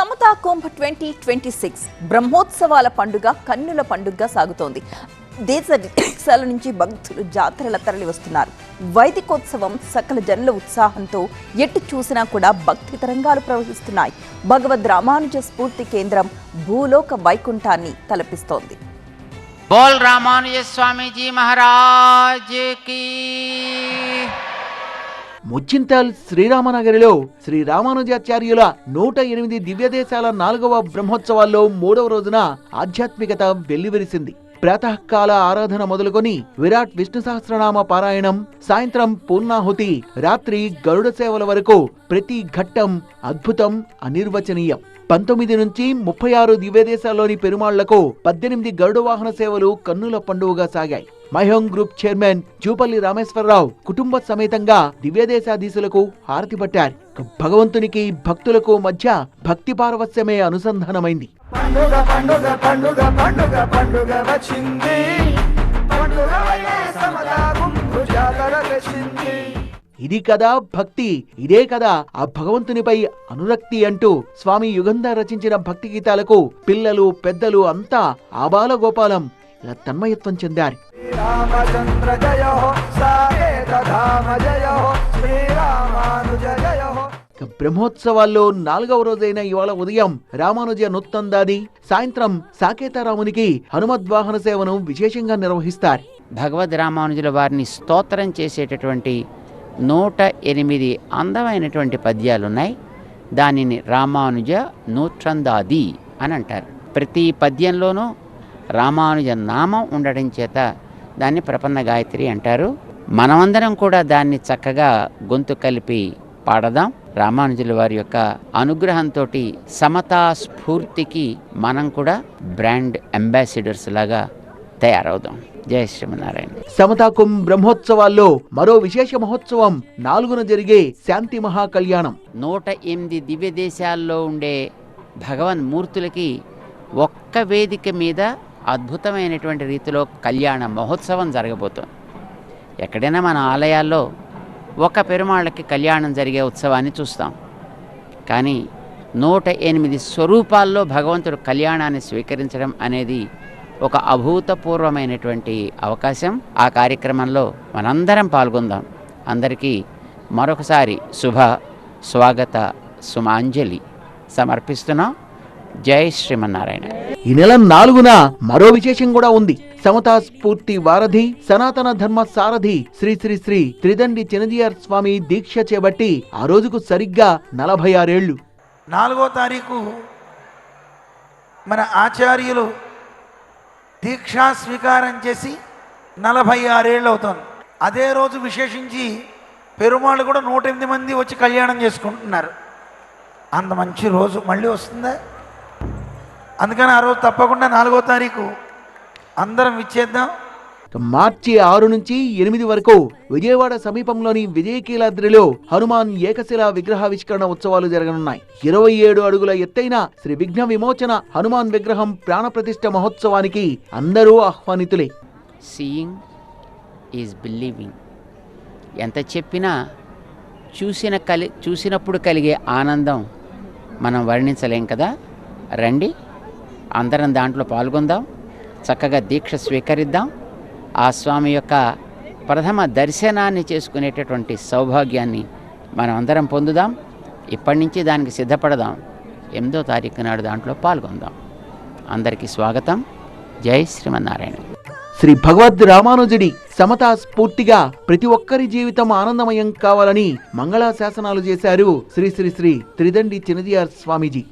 సమతా కుంభ్ 2026 బ్రహ్మోత్సవాల పండుగ కన్నుల పండుగగా సాగుతోంది. దేశాల నుంచి భక్తులు జాతరల తరలి వస్తున్నారు. వైదికోత్సవం సకల జనుల ఉత్సాహంతో ఎటు చూసినా కూడా భక్తి తరంగాలు ప్రవహిస్తున్నాయి. భగవద్ రామానుజ స్ఫూర్తి కేంద్రం భూలోక వైకుంఠాన్ని తలపిస్తోంది. బోల్ రామానుజ స్వామీజీ మహారాజ్ కీ. ముచ్చింతల్ శ్రీరామనగరిలో శ్రీ రామానుజాచార్యుల 108 దివ్యదేశాల 4వ బ్రహ్మోత్సవాల్లో 3వ రోజున ఆధ్యాత్మికత వెల్లివిరిసింది. ప్రాతకాల ఆరాధన మొదలుకొని విరాట్ విష్ణు సహస్రనామ పారాయణం, సాయంత్రం పూర్ణాహుతి, రాత్రి గరుడ సేవల వరకు ప్రతి ఘట్టం అద్భుతం, అనిర్వచనీయం. 19 నుంచి 36 దివ్యదేశాల్లోని పెరుమాళ్లకు 18 గరుడ వాహన సేవలు కన్నుల పండుగగా సాగాయి. మైహోం గ్రూప్ చైర్మన్ జూపల్లి రామేశ్వరరావు కుటుంబ సమేతంగా దివ్యదేశాధీశులకు హారతి పట్టారు. భగవంతునికి భక్తులకు మధ్య భక్తి పారవస్యమే అనుసంధానమైంది. ఇది కదా భక్తి, ఇదే కదా ఆ భగవంతునిపై అనురక్తి అంటూ స్వామి యుగంధర్ రచించిన భక్తి గీతాలకు పిల్లలు పెద్దలు అంతా ఆబాల గోపాలం ఇలా తన్మయత్వం చెందారు. బ్రహ్మోత్సవాల్లో 4వ రోజైన ఇవాళ ఉదయం రామానుజ నొత్తందాది, సాయంత్రం సాకేతారామునికి హనుమద్వాహన సేవను విశేషంగా నిర్వహిస్తారు. భగవద్ రామానుజుల వారిని స్తోత్రం చేసేటటువంటి 108 అందమైనటువంటి పద్యాలున్నాయి. దానిని రామానుజ నూత్రందాది అని అంటారు. ప్రతి పద్యంలోనూ రామానుజ నామం ఉండడం చేత దాన్ని ప్రపన్న గాయత్రి అంటారు. మనమందరం కూడా దాన్ని చక్కగా గొంతు కలిపి పాడదాం. రామానుజుల వారి యొక్క అనుగ్రహంతో సమతా స్ఫూర్తికి మనం కూడా బ్రాండ్ అంబాసిడర్స్ లాగా తయారవుదాం. జయ శ్రీమన్నారాయణ. సమతా కుంభ్ బ్రహ్మోత్సవాల్లో మరో విశేష మహోత్సవం 4న జరిగే శాంతి మహాకళ్యాణం. 108 దివ్య దేశాల్లో ఉండే భగవన్ మూర్తులకి ఒక్క వేదిక మీద అద్భుతమైనటువంటి రీతిలో కళ్యాణ మహోత్సవం జరగబోతోంది. ఎక్కడైనా మన ఆలయాల్లో ఒక పెరుమాళ్ళకి కళ్యాణం జరిగే ఉత్సవాన్ని చూస్తాం. కానీ 108 స్వరూపాల్లో భగవంతుడు కళ్యాణాన్ని స్వీకరించడం అనేది ఒక అభూతపూర్వమైనటువంటి అవకాశం. ఆ కార్యక్రమంలో మనందరం పాల్గొందాం. అందరికీ మరొకసారి శుభ స్వాగత సుమాంజలి సమర్పిస్తున్నాం. జై శ్రీమన్నారాయణ. ఈ నెల 4న మరో విశేషం కూడా ఉంది. సమతా స్ఫూర్తి వారధి, సనాతన ధర్మ సారథి శ్రీ శ్రీ శ్రీ త్రిదండి చినజియర్ స్వామి దీక్ష చేపట్టి ఆ రోజుకు సరిగ్గా 46 ఏళ్లు. 4వ తారీఖు మన ఆచార్యులు దీక్షా స్వీకారం చేసి 46 ఏళ్ళు అవుతుంది. అదే రోజు విశేషించి పెరుమాళ్ళు కూడా 108 మంది వచ్చి కళ్యాణం చేసుకుంటున్నారు. అంత మంచి రోజు మళ్ళీ వస్తుందా? అందుకని ఆ రోజు తప్పకుండా 4వ తారీఖు అందరం ఇచ్చేద్దాం. మార్చి 6 నుంచి 8 వరకు విజయవాడ సమీపంలోని విజయకీలాద్రిలో హనుమాన్ ఏకశిలా విగ్రహావిష్కరణ ఉత్సవాలు జరగనున్నాయి. 27 అడుగుల ఎత్తైన శ్రీ విఘ్న విమోచన హనుమాన్ విగ్రహం ప్రాణప్రతిష్ఠ మహోత్సవానికి అందరూ ఆహ్వానితులే. Seeing is believing. ఎంత చెప్పినా చూసినప్పుడు కలిగే ఆనందం మనం వర్ణించలేం కదా. రండి, అందరం దాంట్లో పాల్గొందాం, చక్కగా దీక్ష స్వీకరిద్దాం, ఆ స్వామి యొక్క ప్రథమ దర్శనాన్ని చేసుకునేటటువంటి సౌభాగ్యాన్ని మనం అందరం పొందుదాం. ఇప్పటి నుంచి దానికి సిద్ధపడదాం. 8వ తారీఖు నాడు దాంట్లో పాల్గొందాం. అందరికీ స్వాగతం. జై శ్రీమన్నారాయణ. శ్రీ భగవద్ రామానుజుడి సమతా స్ఫూర్తిగా ప్రతి ఒక్కరి జీవితం ఆనందమయం కావాలని మంగళాశాసనాలు చేశారు శ్రీ శ్రీ శ్రీ త్రిదండి చినజియర్ స్వామీజీ.